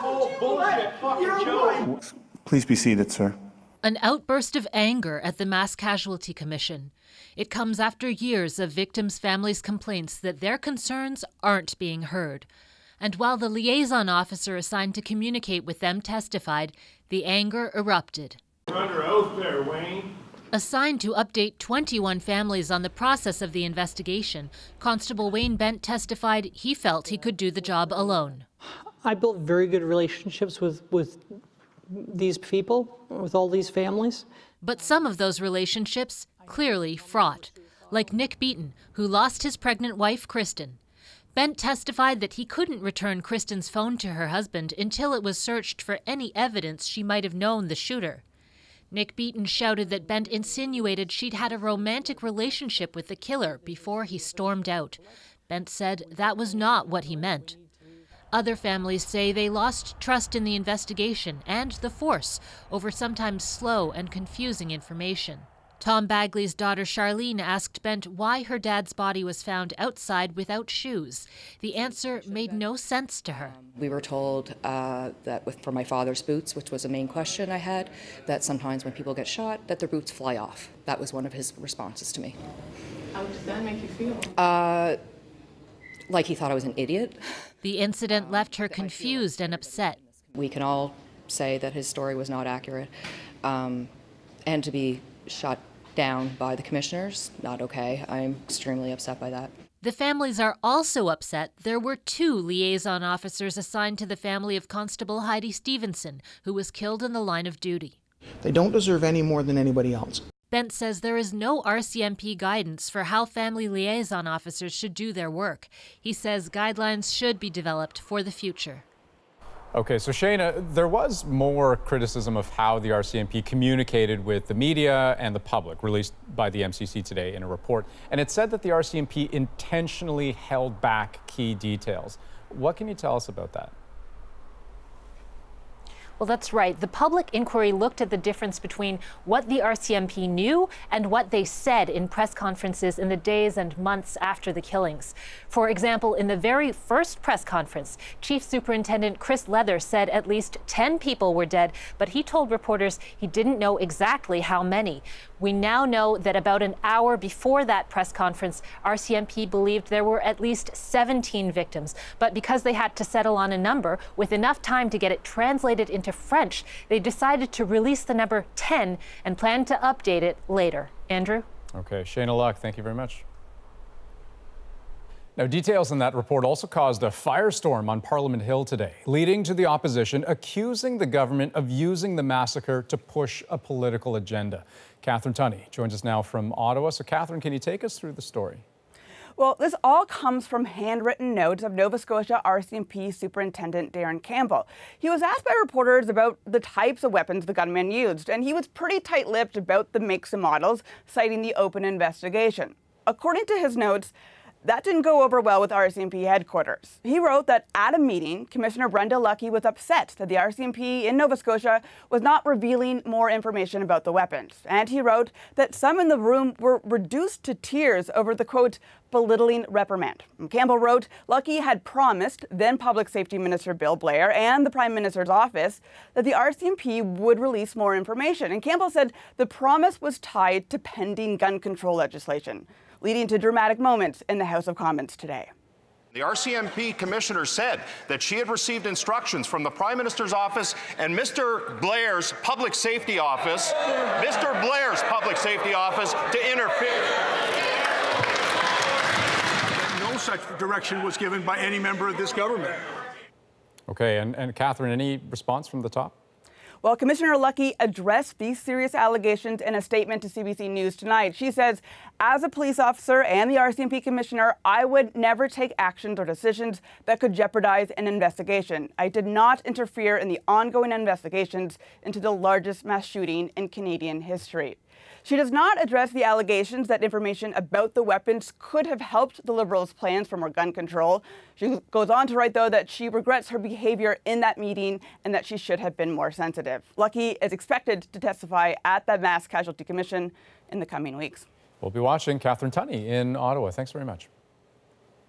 Oh, bullshit, fucking joke. Please be seated, sir. An outburst of anger at the Mass Casualty Commission. It comes after years of victims' families' complaints that their concerns aren't being heard. And while the liaison officer assigned to communicate with them testified, the anger erupted. You're under oath there, Wayne. Assigned to update 21 families on the process of the investigation, Constable Wayne Bent testified he felt he could do the job alone. I built very good relationships with these people, with all these families. But some of those relationships clearly fraught, like Nick Beaton, who lost his pregnant wife, Kristen. Bent testified that he couldn't return Kristen's phone to her husband until it was searched for any evidence she might have known the shooter. Nick Beaton shouted that Bent insinuated she'd had a romantic relationship with the killer before he stormed out. Bent said that was not what he meant. Other families say they lost trust in the investigation and the force over sometimes slow and confusing information. Tom Bagley's daughter Charlene asked Bent why her dad's body was found outside without shoes. The answer made no sense to her. We were told that for my father's boots, which was a main question I had, that sometimes when people get shot, that their boots fly off. That was one of his responses to me. How does that make you feel? Like he thought I was an idiot. The incident left her confused and upset. We can all say that his story was not accurate, and to be shot down by the commissioners, not okay. I'm extremely upset by that. The families are also upset there were 2 liaison officers assigned to the family of Constable Heidi Stevenson, who was killed in the line of duty. They don't deserve any more than anybody else. Bent says there is no RCMP guidance for how family liaison officers should do their work. He says guidelines should be developed for the future. Okay, so Shayna, there was more criticism of how the RCMP communicated with the media and the public, released by the MCC today in a report. And it said that the RCMP intentionally held back key details. What can you tell us about that? Well, that's right. The public inquiry looked at the difference between what the RCMP knew and what they said in press conferences in the days and months after the killings. For example, in the very first press conference, Chief Superintendent Chris Leather said at least 10 people were dead, but he told reporters he didn't know exactly how many. We now know that about an hour before that press conference, RCMP believed there were at least 17 victims. But because they had to settle on a number with enough time to get it translated into French, they decided to release the number 10 and plan to update it later. Andrew? Okay, Shayna Luck, thank you very much. Now, details in that report also caused a firestorm on Parliament Hill today, leading to the opposition accusing the government of using the massacre to push a political agenda. Catherine Tunney joins us now from Ottawa. So, Catherine, can you take us through the story? Well, this all comes from handwritten notes of Nova Scotia RCMP Superintendent Darren Campbell. He was asked by reporters about the types of weapons the gunman used, and he was pretty tight-lipped about the makes and models, citing the open investigation. According to his notes, that didn't go over well with RCMP headquarters. He wrote that at a meeting, Commissioner Brenda Lucki was upset that the RCMP in Nova Scotia was not revealing more information about the weapons. And he wrote that some in the room were reduced to tears over the, quote, belittling reprimand. And Campbell wrote Lucki had promised then Public Safety Minister Bill Blair and the Prime Minister's office that the RCMP would release more information. And Campbell said the promise was tied to pending gun control legislation, leading to dramatic moments in the House of Commons today. The RCMP commissioner said that she had received instructions from the Prime Minister's office and Mr. Blair's Public Safety Office, to interfere. No such direction was given by any member of this government. Okay, and Catherine, any response from the top? Well, Commissioner Lucki addressed these serious allegations in a statement to CBC News tonight. She says, as a police officer and the RCMP commissioner, I would never take actions or decisions that could jeopardize an investigation. I did not interfere in the ongoing investigations into the largest mass shooting in Canadian history. She does not address the allegations that information about the weapons could have helped the Liberals' plans for more gun control. She goes on to write, though, that she regrets her behavior in that meeting and that she should have been more sensitive. Lucki is expected to testify at the Mass Casualty Commission in the coming weeks. We'll be watching. Catherine Tunney in Ottawa. Thanks very much.